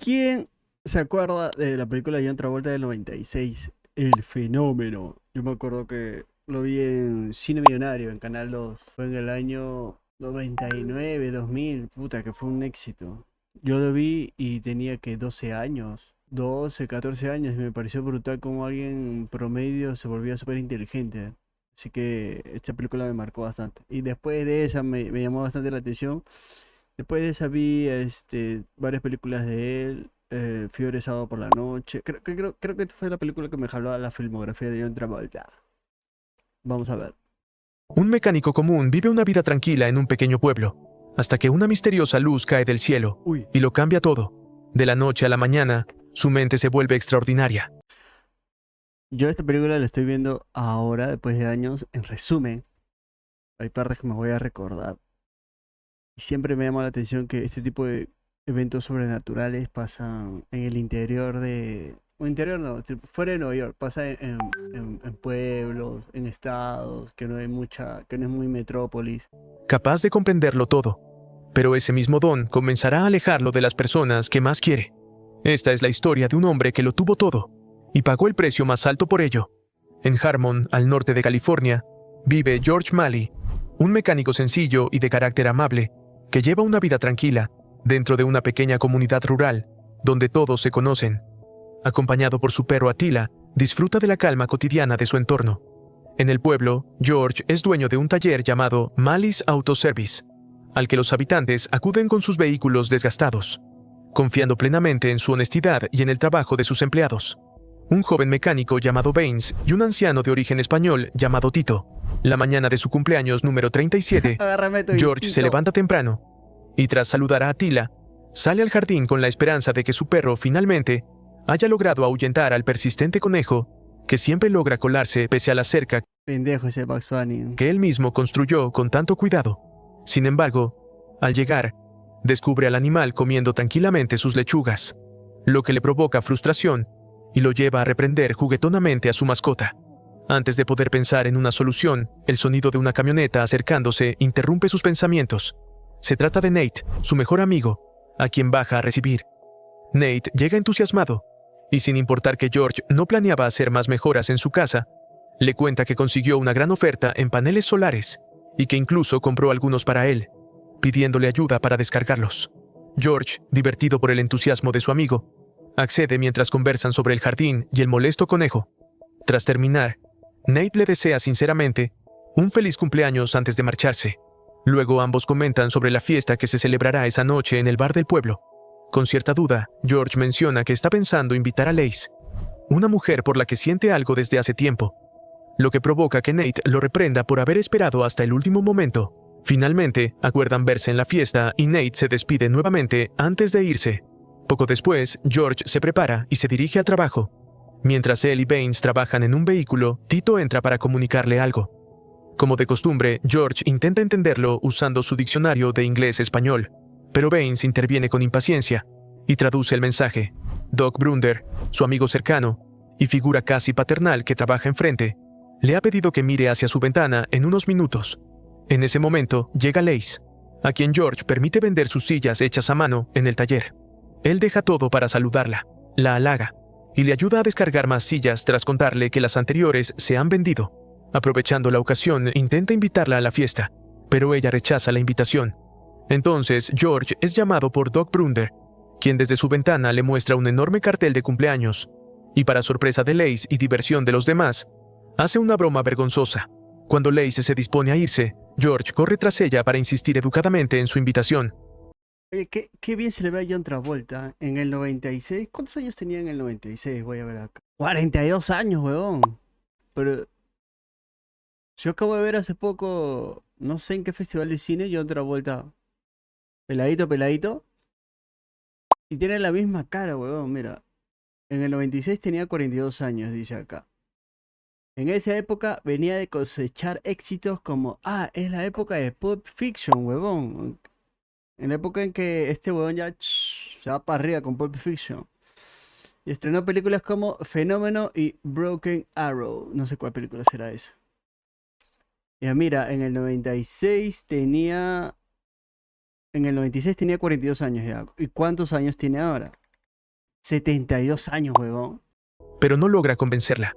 ¿Quién se acuerda de la película de John Travolta del 96? El fenómeno. Yo me acuerdo que lo vi en Cine Millonario, en Canal 2. Fue en el año 99, 2000. Puta, que fue un éxito. Yo lo vi y tenía que 12 años. 12, 14 años. Y me pareció brutal como alguien promedio se volvía súper inteligente. Así que esta película me marcó bastante. Y después de esa me llamó bastante la atención. Después de esa vi varias películas de él. Fiebre Sábado por la Noche. Creo que esta fue la película que me jaló a la filmografía de John Travolta. Vamos a ver. Un mecánico común vive una vida tranquila en un pequeño pueblo, hasta que una misteriosa luz cae del cielo Uy, y lo cambia todo. De la noche a la mañana, su mente se vuelve extraordinaria. yo esta película la estoy viendo ahora, después de años. En resumen, hay partes que me voy a recordar. Y siempre me llama la atención que este tipo de eventos sobrenaturales pasan en el interior de... O interior no, fuera de Nueva York. Pasa en pueblos, en estados, que no hay mucha, que no es muy metrópolis. Capaz de comprenderlo todo, pero ese mismo don comenzará a alejarlo de las personas que más quiere. Esta es la historia de un hombre que lo tuvo todo y pagó el precio más alto por ello. En Harmon, al norte de California, vive George Malley, un mecánico sencillo y de carácter amable que lleva una vida tranquila dentro de una pequeña comunidad rural donde todos se conocen. Acompañado por su perro Attila, disfruta de la calma cotidiana de su entorno. En el pueblo, George es dueño de un taller llamado Malley's Auto Service, al que los habitantes acuden con sus vehículos desgastados, confiando plenamente en su honestidad y en el trabajo de sus empleados. Un joven mecánico llamado Baines y un anciano de origen español llamado Tito. La mañana de su cumpleaños número 37, Agárrame tu George se levanta temprano y tras saludar a Attila, sale al jardín con la esperanza de que su perro finalmente haya logrado ahuyentar al persistente conejo que siempre logra colarse pese a la cerca pendejo ese Bugs Bunny. que él mismo construyó con tanto cuidado. Sin embargo, al llegar, descubre al animal comiendo tranquilamente sus lechugas, lo que le provoca frustración y lo lleva a reprender juguetonamente a su mascota. Antes de poder pensar en una solución, el sonido de una camioneta acercándose interrumpe sus pensamientos. Se trata de Nate, su mejor amigo, a quien baja a recibir. Nate llega entusiasmado, y sin importar que George no planeaba hacer más mejoras en su casa, le cuenta que consiguió una gran oferta en paneles solares y que incluso compró algunos para él, pidiéndole ayuda para descargarlos. George, divertido por el entusiasmo de su amigo, accede mientras conversan sobre el jardín y el molesto conejo. Tras terminar, Nate le desea sinceramente un feliz cumpleaños antes de marcharse. Luego ambos comentan sobre la fiesta que se celebrará esa noche en el bar del pueblo. Con cierta duda, George menciona que está pensando invitar a Lace, una mujer por la que siente algo desde hace tiempo, lo que provoca que Nate lo reprenda por haber esperado hasta el último momento. Finalmente, acuerdan verse en la fiesta y Nate se despide nuevamente antes de irse. Poco después, George se prepara y se dirige al trabajo. Mientras él y Baines trabajan en un vehículo, Tito entra para comunicarle algo. Como de costumbre, George intenta entenderlo usando su diccionario de inglés-español, pero Baines interviene con impaciencia y traduce el mensaje. Doc Brunder, su amigo cercano y figura casi paternal que trabaja enfrente, le ha pedido que mire hacia su ventana en unos minutos. En ese momento llega Lace, a quien George permite vender sus sillas hechas a mano en el taller. Él deja todo para saludarla, la halaga y le ayuda a descargar más sillas tras contarle que las anteriores se han vendido. Aprovechando la ocasión, intenta invitarla a la fiesta, pero ella rechaza la invitación. Entonces, George es llamado por Doc Brunder, quien desde su ventana le muestra un enorme cartel de cumpleaños, y para sorpresa de Lace y diversión de los demás, hace una broma vergonzosa. Cuando Lace se dispone a irse, George corre tras ella para insistir educadamente en su invitación. Oye, qué bien se le ve a John Travolta en el 96. ¿Cuántos años tenía en el 96? Voy a ver acá. 42 años, huevón. Pero yo acabo de ver hace poco, no sé en qué festival de cine, John Travolta. Peladito, peladito. Y tiene la misma cara, huevón. Mira, en el 96 tenía 42 años, dice acá. En esa época venía de cosechar éxitos como, es la época de Pulp Fiction, huevón. En la época en que este huevón ya se va para arriba con Pulp Fiction. Y estrenó películas como Fenómeno y Broken Arrow. No sé cuál película será esa. Ya mira, en el 96 tenía... En el 96 tenía 42 años ya. ¿Y cuántos años tiene ahora? 72 años, huevón. pero no logra convencerla.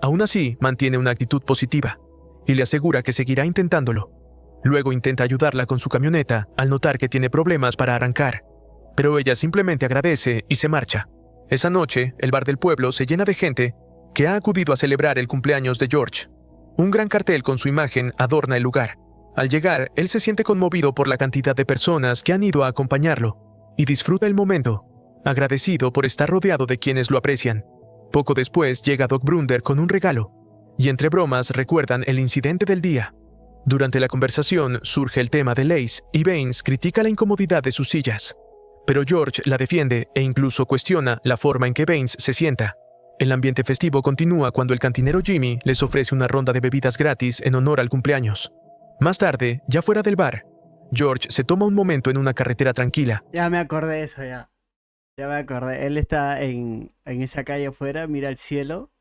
Aún así, mantiene una actitud positiva y le asegura que seguirá intentándolo. Luego intenta ayudarla con su camioneta al notar que tiene problemas para arrancar, pero ella simplemente agradece y se marcha. Esa noche, el bar del pueblo se llena de gente que ha acudido a celebrar el cumpleaños de George. Un gran cartel con su imagen adorna el lugar. Al llegar, él se siente conmovido por la cantidad de personas que han ido a acompañarlo y disfruta el momento, agradecido por estar rodeado de quienes lo aprecian. Poco después llega Doc Brunder con un regalo, y entre bromas recuerdan el incidente del día. Durante la conversación surge el tema de Lace y Baines critica la incomodidad de sus sillas. Pero George la defiende e incluso cuestiona la forma en que Baines se sienta. El ambiente festivo continúa cuando el cantinero Jimmy les ofrece una ronda de bebidas gratis en honor al cumpleaños. Más tarde, ya fuera del bar, George se toma un momento en una carretera tranquila. Ya me acordé de eso, ya. Ya me acordé. Él está en esa calle afuera, mira al cielo.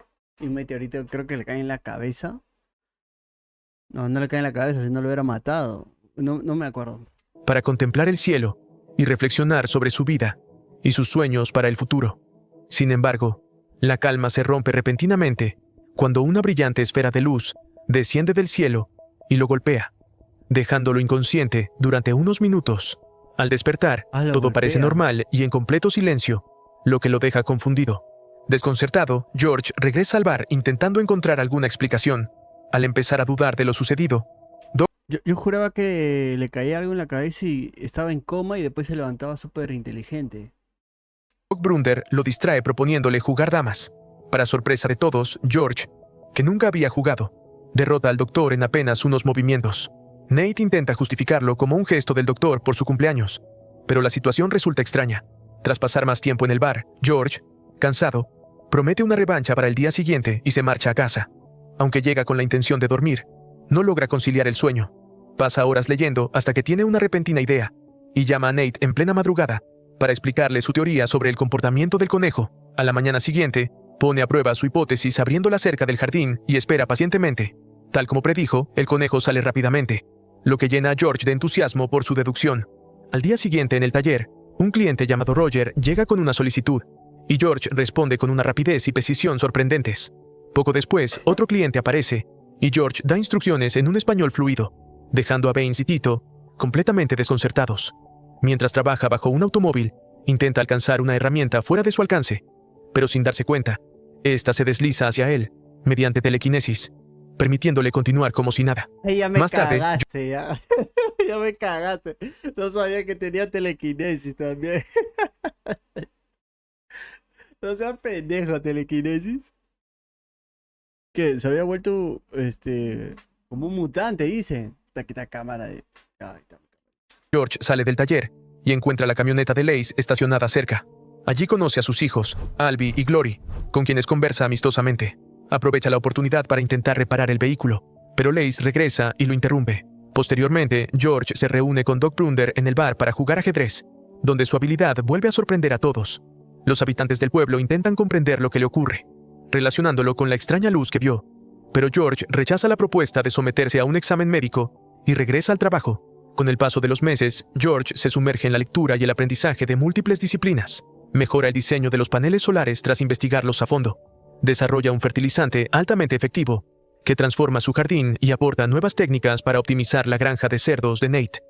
Y un meteorito creo que le cae en la cabeza. No, no le cae en la cabeza, si no lo hubiera matado. No me acuerdo. Para contemplar el cielo y reflexionar sobre su vida y sus sueños para el futuro. Sin embargo, la calma se rompe repentinamente cuando una brillante esfera de luz desciende del cielo y lo golpea, dejándolo inconsciente durante unos minutos. Al despertar, Ah, lo todo parece golpea. normal y en completo silencio, lo que lo deja confundido. Desconcertado, George regresa al bar intentando encontrar alguna explicación. Al empezar a dudar de lo sucedido, Yo juraba que le caía algo en la cabeza y estaba en coma y después se levantaba súper inteligente. Doc Brunder lo distrae proponiéndole jugar damas. Para sorpresa de todos, George, que nunca había jugado, derrota al doctor en apenas unos movimientos. Nate intenta justificarlo como un gesto del doctor por su cumpleaños, pero la situación resulta extraña. Tras pasar más tiempo en el bar, George, cansado, promete una revancha para el día siguiente y se marcha a casa. Aunque llega con la intención de dormir, no logra conciliar el sueño. Pasa horas leyendo hasta que tiene una repentina idea y llama a Nate en plena madrugada para explicarle su teoría sobre el comportamiento del conejo. A la mañana siguiente, pone a prueba su hipótesis abriendo la cerca del jardín y espera pacientemente. Tal como predijo, el conejo sale rápidamente, lo que llena a George de entusiasmo por su deducción. Al día siguiente en el taller, un cliente llamado Roger llega con una solicitud, y George responde con una rapidez y precisión sorprendentes. Poco después, otro cliente aparece, y George da instrucciones en un español fluido, dejando a Baines y Tito completamente desconcertados. Mientras trabaja bajo un automóvil, intenta alcanzar una herramienta fuera de su alcance, pero sin darse cuenta, esta se desliza hacia él, mediante telequinesis, permitiéndole continuar como si nada. Ay, ya me Más tarde, cagaste, ya. Ya me cagaste. No sabía que tenía telequinesis también. No seas pendejo, telequinesis. ¿Qué? Se había vuelto, como un mutante, dice. Esta cámara de... Ay, está. George sale del taller y encuentra la camioneta de Lace estacionada cerca. Allí conoce a sus hijos, Albie y Glory, con quienes conversa amistosamente. Aprovecha la oportunidad para intentar reparar el vehículo, pero Lace regresa y lo interrumpe. Posteriormente, George se reúne con Doc Brunder en el bar para jugar ajedrez, donde su habilidad vuelve a sorprender a todos. Los habitantes del pueblo intentan comprender lo que le ocurre, relacionándolo con la extraña luz que vio, pero George rechaza la propuesta de someterse a un examen médico y regresa al trabajo. Con el paso de los meses, George se sumerge en la lectura y el aprendizaje de múltiples disciplinas. Mejora el diseño de los paneles solares tras investigarlos a fondo. Desarrolla un fertilizante altamente efectivo, que transforma su jardín y aporta nuevas técnicas para optimizar la granja de cerdos de Nate.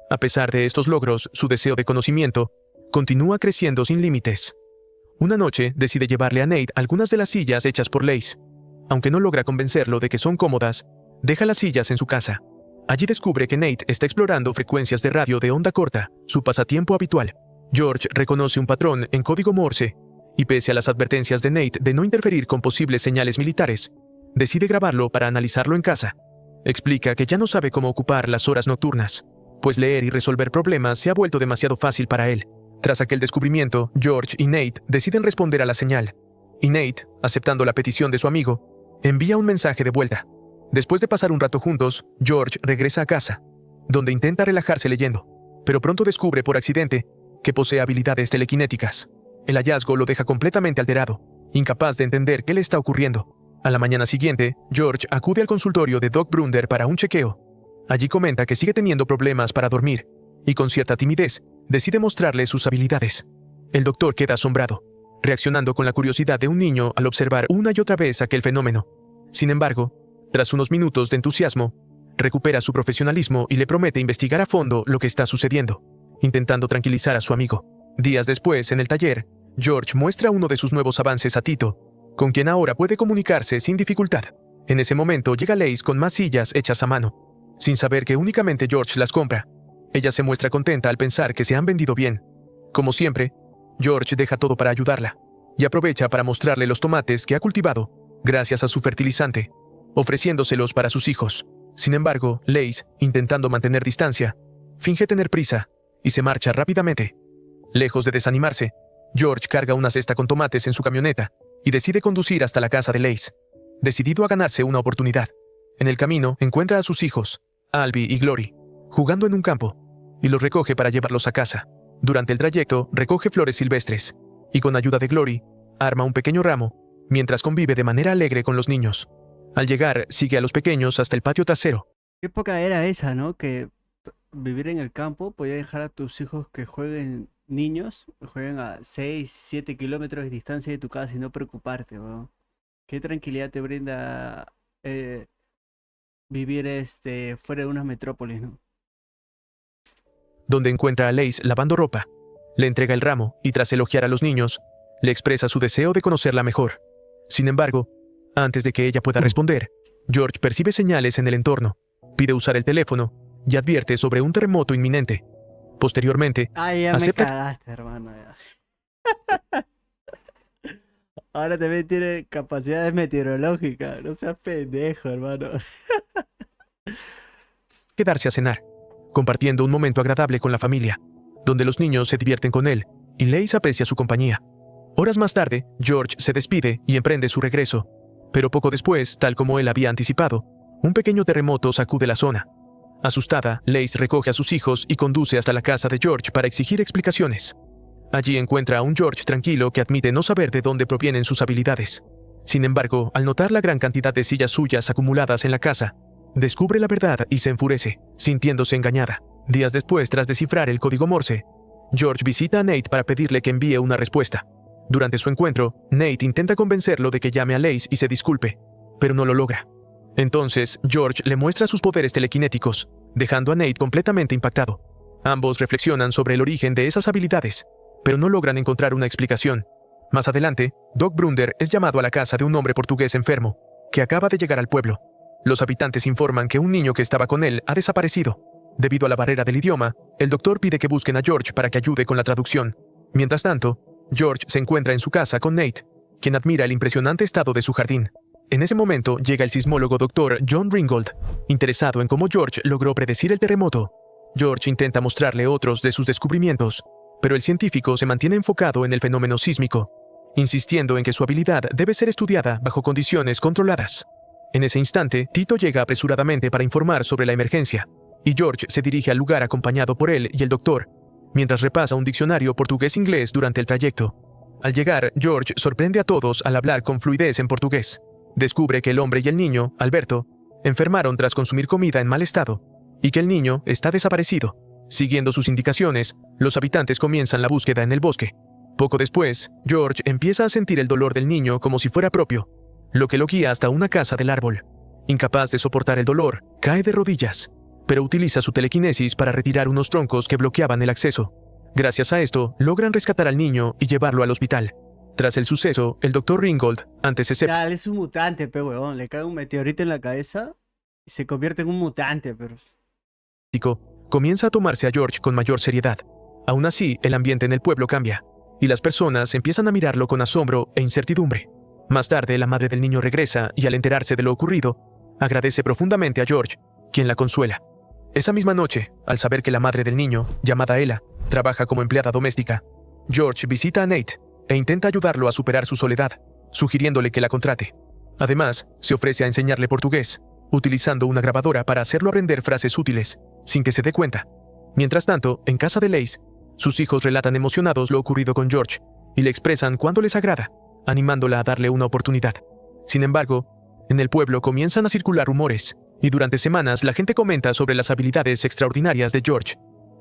A pesar de estos logros, su deseo de conocimiento continúa creciendo sin límites. Una noche decide llevarle a Nate algunas de las sillas hechas por Lace. Aunque no logra convencerlo de que son cómodas, deja las sillas en su casa. Allí descubre que Nate está explorando frecuencias de radio de onda corta, su pasatiempo habitual. George reconoce un patrón en código Morse, y pese a las advertencias de Nate de no interferir con posibles señales militares, decide grabarlo para analizarlo en casa. Explica que ya no sabe cómo ocupar las horas nocturnas, pues leer y resolver problemas se ha vuelto demasiado fácil para él. Tras aquel descubrimiento, George y Nate deciden responder a la señal, y Nate, aceptando la petición de su amigo, envía un mensaje de vuelta. Después de pasar un rato juntos, George regresa a casa, donde intenta relajarse leyendo, pero pronto descubre por accidente que posee habilidades telequinéticas. El hallazgo lo deja completamente alterado, incapaz de entender qué le está ocurriendo. A la mañana siguiente, George acude al consultorio de Doc Brunder para un chequeo. Allí comenta que sigue teniendo problemas para dormir, y con cierta timidez, decide mostrarle sus habilidades. El doctor queda asombrado, reaccionando con la curiosidad de un niño al observar una y otra vez aquel fenómeno. Sin embargo, tras unos minutos de entusiasmo, recupera su profesionalismo y le promete investigar a fondo lo que está sucediendo, intentando tranquilizar a su amigo. Días después, en el taller, George muestra uno de sus nuevos avances a Tito, con quien ahora puede comunicarse sin dificultad. En ese momento llega Lace con más sillas hechas a mano, sin saber que únicamente George las compra. Ella se muestra contenta al pensar que se han vendido bien. Como siempre, George deja todo para ayudarla, y aprovecha para mostrarle los tomates que ha cultivado, gracias a su fertilizante, ofreciéndoselos para sus hijos. Sin embargo, Lace, intentando mantener distancia, finge tener prisa, y se marcha rápidamente. Lejos de desanimarse, George carga una cesta con tomates en su camioneta, y decide conducir hasta la casa de Lace, decidido a ganarse una oportunidad. En el camino encuentra a sus hijos, Albie y Glory, jugando en un campo, y los recoge para llevarlos a casa. Durante el trayecto recoge flores silvestres, y con ayuda de Glory, arma un pequeño ramo, mientras convive de manera alegre con los niños. Al llegar, sigue a los pequeños hasta el patio trasero. ¿Qué época era esa, no? Que vivir en el campo podía dejar a tus hijos que jueguen niños, jueguen a 6, 7 kilómetros de distancia de tu casa y no preocuparte, weón. Qué tranquilidad te brinda vivir fuera de una metrópolis, ¿no? Donde encuentra a Lace lavando ropa. Le entrega el ramo y tras elogiar a los niños, le expresa su deseo de conocerla mejor. Sin embargo, antes de que ella pueda responder, George percibe señales en el entorno, pide usar el teléfono y advierte sobre un terremoto inminente. Posteriormente, Ya acepta me cagaste, hermano. Ya. Ahora también tiene capacidades meteorológicas. No seas pendejo, hermano. quedarse a cenar, compartiendo un momento agradable con la familia, donde los niños se divierten con él y Lace aprecia su compañía. Horas más tarde, George se despide y emprende su regreso, pero poco después, tal como él había anticipado, un pequeño terremoto sacude la zona. Asustada, Lace recoge a sus hijos y conduce hasta la casa de George para exigir explicaciones. Allí encuentra a un George tranquilo que admite no saber de dónde provienen sus habilidades. Sin embargo, al notar la gran cantidad de sillas suyas acumuladas en la casa, descubre la verdad y se enfurece, sintiéndose engañada. Días después, tras descifrar el código Morse, George visita a Nate para pedirle que envíe una respuesta. Durante su encuentro, Nate intenta convencerlo de que llame a Lace y se disculpe, pero no lo logra. Entonces, George le muestra sus poderes telequinéticos, dejando a Nate completamente impactado. Ambos reflexionan sobre el origen de esas habilidades, pero no logran encontrar una explicación. Más adelante, Doc Brunder es llamado a la casa de un hombre portugués enfermo, que acaba de llegar al pueblo. Los habitantes informan que un niño que estaba con él ha desaparecido. Debido a la barrera del idioma, el doctor pide que busquen a George para que ayude con la traducción. Mientras tanto, George se encuentra en su casa con Nate, quien admira el impresionante estado de su jardín. En ese momento llega el sismólogo Dr. John Ringgold, interesado en cómo George logró predecir el terremoto. George intenta mostrarle otros de sus descubrimientos, pero el científico se mantiene enfocado en el fenómeno sísmico, insistiendo en que su habilidad debe ser estudiada bajo condiciones controladas. En ese instante, Tito llega apresuradamente para informar sobre la emergencia, y George se dirige al lugar acompañado por él y el doctor, mientras repasa un diccionario portugués-inglés durante el trayecto. Al llegar, George sorprende a todos al hablar con fluidez en portugués. Descubre que el hombre y el niño, Alberto, enfermaron tras consumir comida en mal estado, y que el niño está desaparecido. Siguiendo sus indicaciones, los habitantes comienzan la búsqueda en el bosque. Poco después, George empieza a sentir el dolor del niño como si fuera propio, lo que lo guía hasta una casa del árbol. Incapaz de soportar el dolor, cae de rodillas, pero utiliza su telequinesis para retirar unos troncos que bloqueaban el acceso. Gracias a esto, logran rescatar al niño y llevarlo al hospital. Tras el suceso, el Dr. Ringgold, antes escéptico, Ya, él es un mutante, pe huevón. Le cae un meteorito en la cabeza y se convierte en un mutante, pero... comienza a tomarse a George con mayor seriedad. Aún así, el ambiente en el pueblo cambia, y las personas empiezan a mirarlo con asombro e incertidumbre. Más tarde, la madre del niño regresa y al enterarse de lo ocurrido, agradece profundamente a George, quien la consuela. Esa misma noche, al saber que la madre del niño, llamada Ella, trabaja como empleada doméstica, George visita a Nate e intenta ayudarlo a superar su soledad, sugiriéndole que la contrate. Además, se ofrece a enseñarle portugués, utilizando una grabadora para hacerlo aprender frases útiles, sin que se dé cuenta. Mientras tanto, en casa de Lace, sus hijos relatan emocionados lo ocurrido con George y le expresan cuánto les agrada, animándola a darle una oportunidad. Sin embargo, en el pueblo comienzan a circular rumores, y durante semanas la gente comenta sobre las habilidades extraordinarias de George,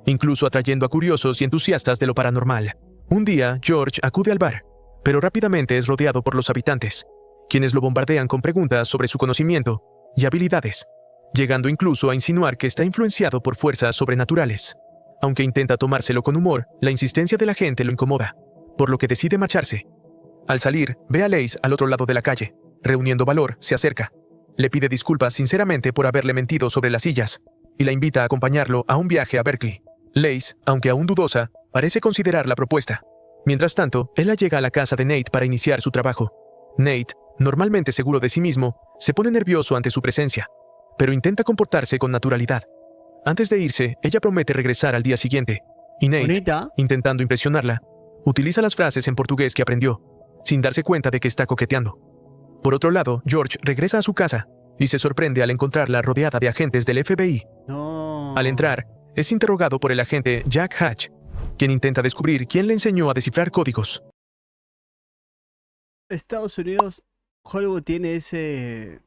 incluso atrayendo a curiosos y entusiastas de lo paranormal. Un día, George acude al bar, pero rápidamente es rodeado por los habitantes, quienes lo bombardean con preguntas sobre su conocimiento y habilidades, llegando incluso a insinuar que está influenciado por fuerzas sobrenaturales. Aunque intenta tomárselo con humor, la insistencia de la gente lo incomoda, por lo que decide marcharse. Al salir, ve a Lace al otro lado de la calle. Reuniendo valor, se acerca. Le pide disculpas sinceramente por haberle mentido sobre las sillas, y la invita a acompañarlo a un viaje a Berkeley. Lace, aunque aún dudosa, parece considerar la propuesta. Mientras tanto, ella llega a la casa de Nate para iniciar su trabajo. Nate, normalmente seguro de sí mismo, se pone nervioso ante su presencia, pero intenta comportarse con naturalidad. Antes de irse, ella promete regresar al día siguiente, y Nate, Bonita. intentando impresionarla, utiliza las frases en portugués que aprendió, sin darse cuenta de que está coqueteando. Por otro lado, George regresa a su casa y se sorprende al encontrarla rodeada de agentes del FBI. No. Al entrar, es interrogado por el agente Jack Hatch, quien intenta descubrir quién le enseñó a descifrar códigos. Estados Unidos, Hollywood tiene ese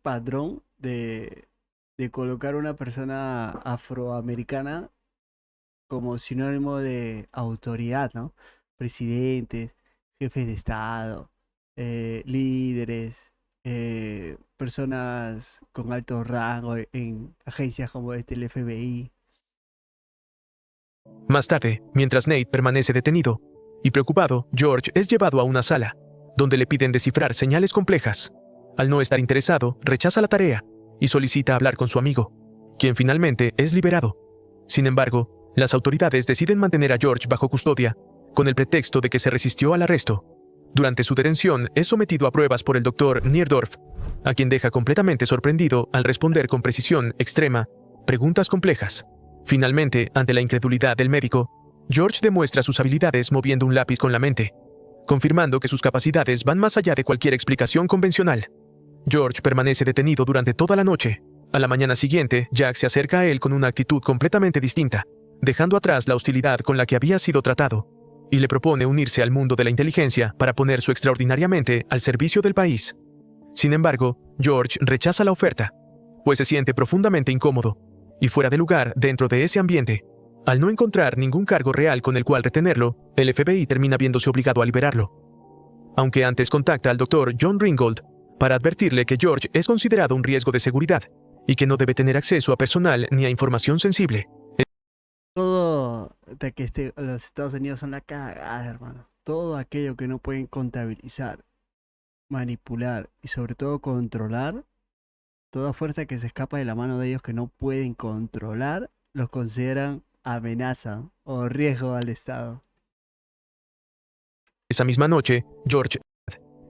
patrón de colocar a una persona afroamericana como sinónimo de autoridad, ¿no? Presidentes, jefes de Estado, líderes, personas con alto rango en agencias como el FBI. Más tarde, mientras Nate permanece detenido y preocupado, George es llevado a una sala, donde le piden descifrar señales complejas. Al no estar interesado, rechaza la tarea y solicita hablar con su amigo, quien finalmente es liberado. Sin embargo, las autoridades deciden mantener a George bajo custodia, con el pretexto de que se resistió al arresto. Durante su detención, es sometido a pruebas por el Dr. Nierdorf, a quien deja completamente sorprendido al responder con precisión extrema preguntas complejas. Finalmente, ante la incredulidad del médico, George demuestra sus habilidades moviendo un lápiz con la mente, confirmando que sus capacidades van más allá de cualquier explicación convencional. George permanece detenido durante toda la noche. A la mañana siguiente, Jack se acerca a él con una actitud completamente distinta, dejando atrás la hostilidad con la que había sido tratado, y le propone unirse al mundo de la inteligencia para poner su extraordinariamente al servicio del país. Sin embargo, George rechaza la oferta, pues se siente profundamente incómodo y fuera de lugar dentro de ese ambiente. Al no encontrar ningún cargo real con el cual retenerlo, el FBI termina viéndose obligado a liberarlo. Aunque antes contacta al Dr. John Ringgold para advertirle que George es considerado un riesgo de seguridad y que no debe tener acceso a personal ni a información sensible. Todo de que los Estados Unidos son la cagada, hermano. Todo aquello que no pueden contabilizar, manipular y sobre todo controlar, toda fuerza que se escapa de la mano de ellos que no pueden controlar, los consideran amenaza o riesgo al Estado. Esa misma noche, George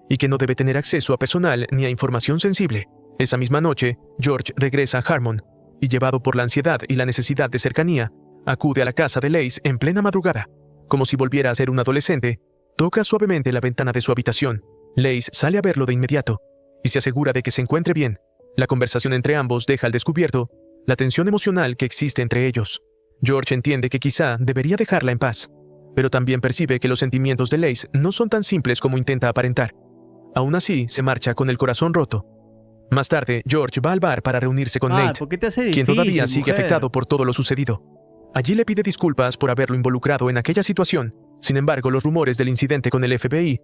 y que no debe tener acceso a personal ni a información sensible. Esa misma noche, George regresa a Harmon y, llevado por la ansiedad y la necesidad de cercanía, acude a la casa de Lace en plena madrugada. Como si volviera a ser un adolescente, toca suavemente la ventana de su habitación. Lace sale a verlo de inmediato y se asegura de que se encuentre bien. La conversación entre ambos deja al descubierto la tensión emocional que existe entre ellos. George entiende que quizá debería dejarla en paz, pero también percibe que los sentimientos de Lace no son tan simples como intenta aparentar. Aún así, se marcha con el corazón roto. Más tarde, George va al bar para reunirse con Nate, ¿Por qué te hace quien difícil, todavía sigue mujer? afectado por todo lo sucedido. Allí le pide disculpas por haberlo involucrado en aquella situación. Sin embargo, los rumores del incidente con el FBI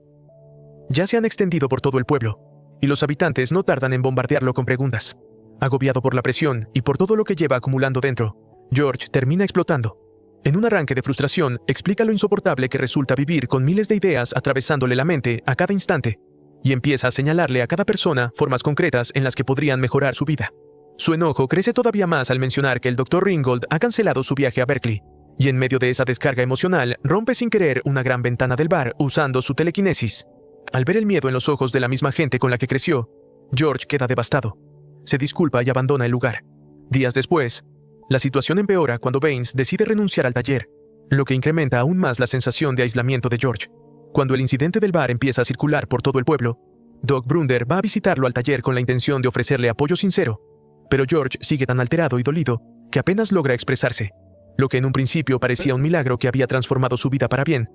ya se han extendido por todo el pueblo, y los habitantes no tardan en bombardearlo con preguntas. Agobiado por la presión y por todo lo que lleva acumulando dentro, George termina explotando. En un arranque de frustración, explica lo insoportable que resulta vivir con miles de ideas atravesándole la mente a cada instante, y empieza a señalarle a cada persona formas concretas en las que podrían mejorar su vida. Su enojo crece todavía más al mencionar que el Dr. Ringgold ha cancelado su viaje a Berkeley, y en medio de esa descarga emocional rompe sin querer una gran ventana del bar usando su telequinesis. Al ver el miedo en los ojos de la misma gente con la que creció, George queda devastado. Se disculpa y abandona el lugar. Días después, la situación empeora cuando Baines decide renunciar al taller, lo que incrementa aún más la sensación de aislamiento de George. Cuando el incidente del bar empieza a circular por todo el pueblo, Doc Brunder va a visitarlo al taller con la intención de ofrecerle apoyo sincero, pero George sigue tan alterado y dolido que apenas logra expresarse. Lo que en un principio parecía un milagro que había transformado su vida para bien,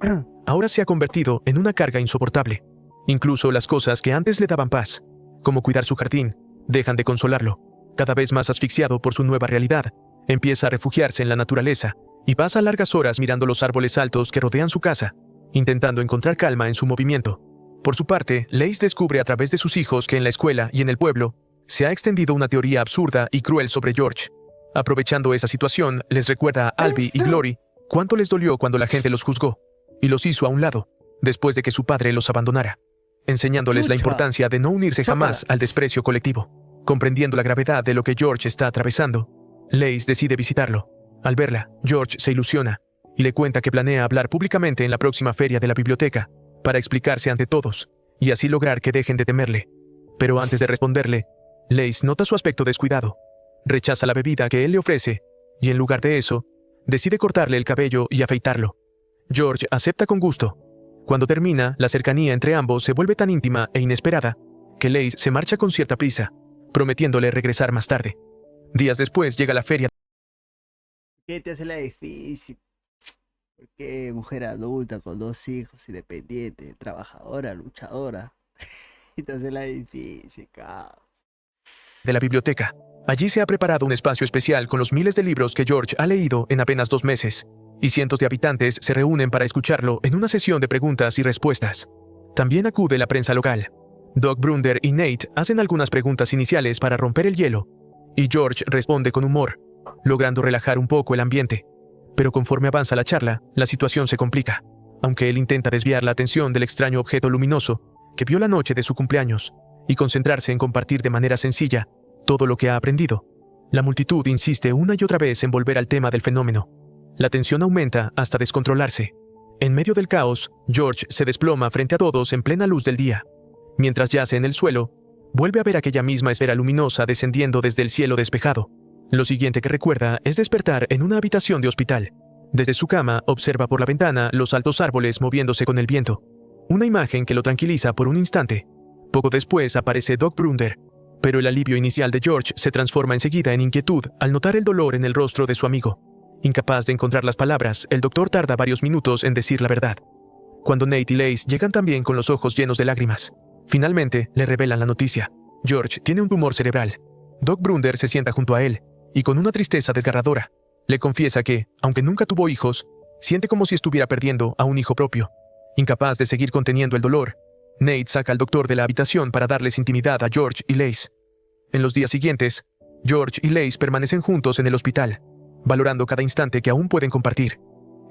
ahora se ha convertido en una carga insoportable. Incluso las cosas que antes le daban paz, como cuidar su jardín, dejan de consolarlo. Cada vez más asfixiado por su nueva realidad, empieza a refugiarse en la naturaleza y pasa largas horas mirando los árboles altos que rodean su casa, intentando encontrar calma en su movimiento. Por su parte, Lace descubre a través de sus hijos que en la escuela y en el pueblo se ha extendido una teoría absurda y cruel sobre George. Aprovechando esa situación, les recuerda a Albie y Glory cuánto les dolió cuando la gente los juzgó y los hizo a un lado, después de que su padre los abandonara, enseñándoles la importancia de no unirse jamás al desprecio colectivo. Comprendiendo la gravedad de lo que George está atravesando, Lace decide visitarlo. Al verla, George se ilusiona y le cuenta que planea hablar públicamente en la próxima feria de la biblioteca para explicarse ante todos y así lograr que dejen de temerle. Pero antes de responderle, Lace nota su aspecto descuidado, rechaza la bebida que él le ofrece y en lugar de eso, decide cortarle el cabello y afeitarlo. George acepta con gusto. Cuando termina, la cercanía entre ambos se vuelve tan íntima e inesperada que Lace se marcha con cierta prisa, prometiéndole regresar más tarde. Días después llega la feria. ¿Qué te hace la difícil? Porque mujer adulta con 2 hijos, independiente, trabajadora, luchadora. Y te hace la difícil, cabrón. De la biblioteca. Allí se ha preparado un espacio especial con los miles de libros que George ha leído en apenas 2 meses, y cientos de habitantes se reúnen para escucharlo en una sesión de preguntas y respuestas. También acude la prensa local. Doc Brunder y Nate hacen algunas preguntas iniciales para romper el hielo, y George responde con humor, logrando relajar un poco el ambiente. Pero conforme avanza la charla, la situación se complica, aunque él intenta desviar la atención del extraño objeto luminoso que vio la noche de su cumpleaños y concentrarse en compartir de manera sencilla todo lo que ha aprendido. La multitud insiste una y otra vez en volver al tema del fenómeno. La tensión aumenta hasta descontrolarse. En medio del caos, George se desploma frente a todos en plena luz del día. Mientras yace en el suelo, vuelve a ver aquella misma esfera luminosa descendiendo desde el cielo despejado. Lo siguiente que recuerda es despertar en una habitación de hospital. Desde su cama observa por la ventana los altos árboles moviéndose con el viento. Una imagen que lo tranquiliza por un instante. Poco después aparece Doc Brunder, pero el alivio inicial de George se transforma enseguida en inquietud al notar el dolor en el rostro de su amigo. Incapaz de encontrar las palabras, el doctor tarda varios minutos en decir la verdad. Cuando Nate y Lace llegan también con los ojos llenos de lágrimas, finalmente le revelan la noticia. George tiene un tumor cerebral. Doc Brunder se sienta junto a él, y con una tristeza desgarradora, le confiesa que, aunque nunca tuvo hijos, siente como si estuviera perdiendo a un hijo propio. Incapaz de seguir conteniendo el dolor, Nate saca al doctor de la habitación para darles intimidad a George y Lace. En los días siguientes, George y Lace permanecen juntos en el hospital, valorando cada instante que aún pueden compartir.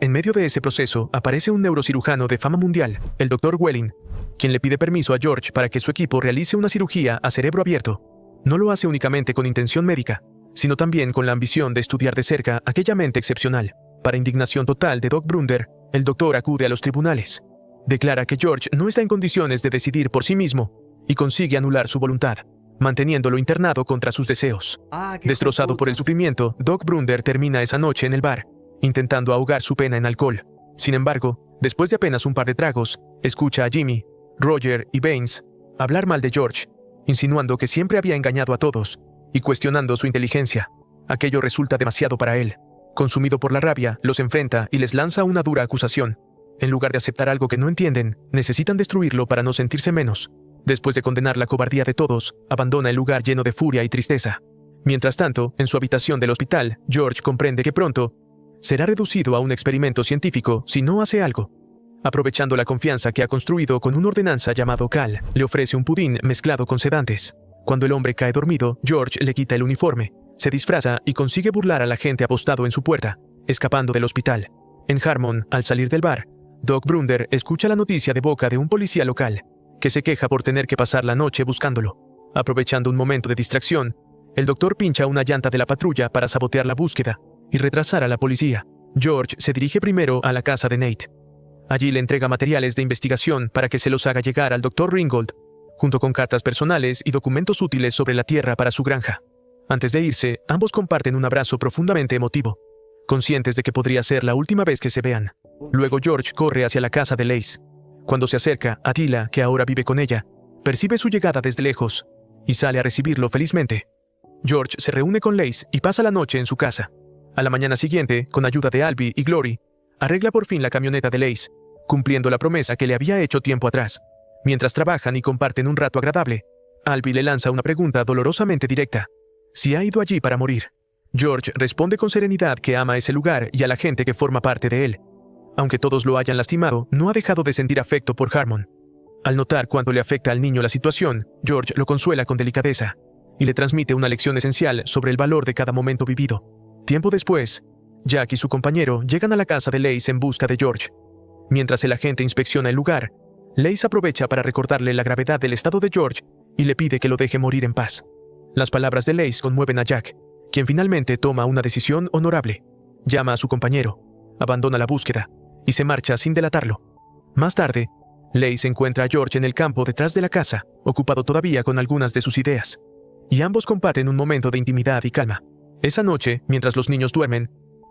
En medio de ese proceso aparece un neurocirujano de fama mundial, el Dr. Welling, quien le pide permiso a George para que su equipo realice una cirugía a cerebro abierto. No lo hace únicamente con intención médica, sino también con la ambición de estudiar de cerca aquella mente excepcional. Para indignación total de Doc Brunder, el doctor acude a los tribunales. Declara que George no está en condiciones de decidir por sí mismo y consigue anular su voluntad, manteniéndolo internado contra sus deseos. Destrozado por el sufrimiento, Doc Brunder termina esa noche en el bar, intentando ahogar su pena en alcohol. Sin embargo, después de apenas un par de tragos, escucha a Jimmy, Roger y Baines hablar mal de George, insinuando que siempre había engañado a todos y cuestionando su inteligencia. Aquello resulta demasiado para él. Consumido por la rabia, los enfrenta y les lanza una dura acusación. En lugar de aceptar algo que no entienden, necesitan destruirlo para no sentirse menos. Después de condenar la cobardía de todos, abandona el lugar lleno de furia y tristeza. Mientras tanto, en su habitación del hospital, George comprende que pronto será reducido a un experimento científico si no hace algo. Aprovechando la confianza que ha construido con un ordenanza llamado Cal, le ofrece un pudín mezclado con sedantes. Cuando el hombre cae dormido, George le quita el uniforme, se disfraza y consigue burlar a la gente apostado en su puerta, escapando del hospital. En Harmon, al salir del bar, Doc Brunder escucha la noticia de boca de un policía local, que se queja por tener que pasar la noche buscándolo. Aprovechando un momento de distracción, el doctor pincha una llanta de la patrulla para sabotear la búsqueda y retrasar a la policía. George se dirige primero a la casa de Nate. Allí le entrega materiales de investigación para que se los haga llegar al Dr. Ringgold, junto con cartas personales y documentos útiles sobre la tierra para su granja. Antes de irse, ambos comparten un abrazo profundamente emotivo, conscientes de que podría ser la última vez que se vean. Luego George corre hacia la casa de Lace. Cuando se acerca, Attila, que ahora vive con ella, percibe su llegada desde lejos y sale a recibirlo felizmente. George se reúne con Lace y pasa la noche en su casa. A la mañana siguiente, con ayuda de Albie y Glory, arregla por fin la camioneta de Lace, cumpliendo la promesa que le había hecho tiempo atrás. Mientras trabajan y comparten un rato agradable, Albie le lanza una pregunta dolorosamente directa: si ha ido allí para morir. George responde con serenidad que ama ese lugar y a la gente que forma parte de él. Aunque todos lo hayan lastimado, no ha dejado de sentir afecto por Harmon. Al notar cuánto le afecta al niño la situación, George lo consuela con delicadeza y le transmite una lección esencial sobre el valor de cada momento vivido. Tiempo después, Jack y su compañero llegan a la casa de Lace en busca de George. Mientras el agente inspecciona el lugar, Lace aprovecha para recordarle la gravedad del estado de George y le pide que lo deje morir en paz. Las palabras de Lace conmueven a Jack, quien finalmente toma una decisión honorable. Llama a su compañero, abandona la búsqueda y se marcha sin delatarlo. Más tarde, Lace encuentra a George en el campo detrás de la casa, ocupado todavía con algunas de sus ideas, y ambos comparten un momento de intimidad y calma. Esa noche, mientras los niños duermen,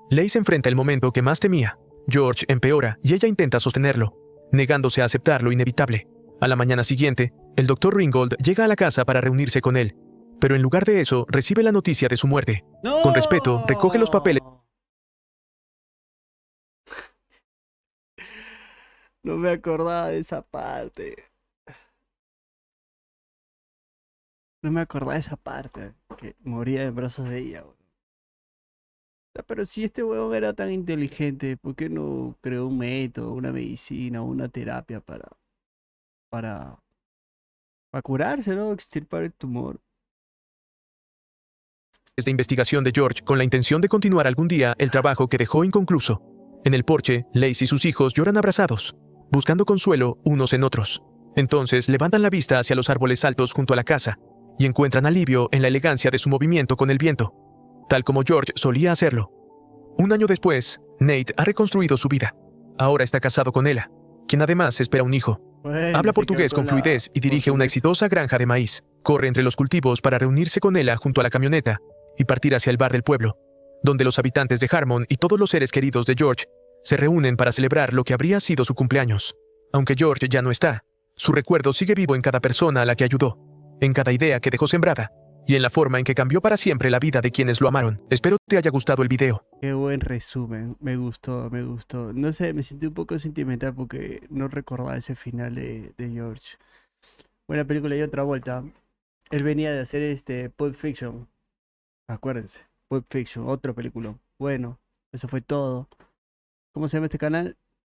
Lace enfrenta el momento que más temía. George empeora y ella intenta sostenerlo, negándose a aceptar lo inevitable. A la mañana siguiente, el Dr. Ringgold llega a la casa para reunirse con él, pero en lugar de eso, recibe la noticia de su muerte. ¡No! Con respeto, recoge los papeles. No me acordaba de esa parte. No me acordaba de esa parte. Que moría en brazos de ella, weón. Pero si este huevón era tan inteligente, ¿por qué no creó un método, una medicina, una terapia para, para curarse, ¿no? Extirpar el tumor. De investigación de George con la intención de continuar algún día el trabajo que dejó inconcluso. En el porche, Lace y sus hijos lloran abrazados, buscando consuelo unos en otros. Entonces levantan la vista hacia los árboles altos junto a la casa y encuentran alivio en la elegancia de su movimiento con el viento, tal como George solía hacerlo. Un año después, Nate ha reconstruido su vida. Ahora está casado con Ella, quien además espera un hijo. Bueno, Habla se portugués quedó con con la fluidez y dirige una portugués. exitosa granja de maíz. Corre entre los cultivos para reunirse con Ella junto a la camioneta y partir hacia el bar del pueblo, donde los habitantes de Harmon y todos los seres queridos de George se reúnen para celebrar lo que habría sido su cumpleaños. Aunque George ya no está, su recuerdo sigue vivo en cada persona a la que ayudó, en cada idea que dejó sembrada y en la forma en que cambió para siempre la vida de quienes lo amaron. Espero te haya gustado el video. Qué buen resumen, me gustó, me gustó. No sé, me sentí un poco sentimental porque no recordaba ese final de George. Buena película y otra vuelta. Él venía de hacer Pulp Fiction. Acuérdense, Pulp Fiction, otro película. Bueno, eso fue todo. ¿Cómo se llama este canal?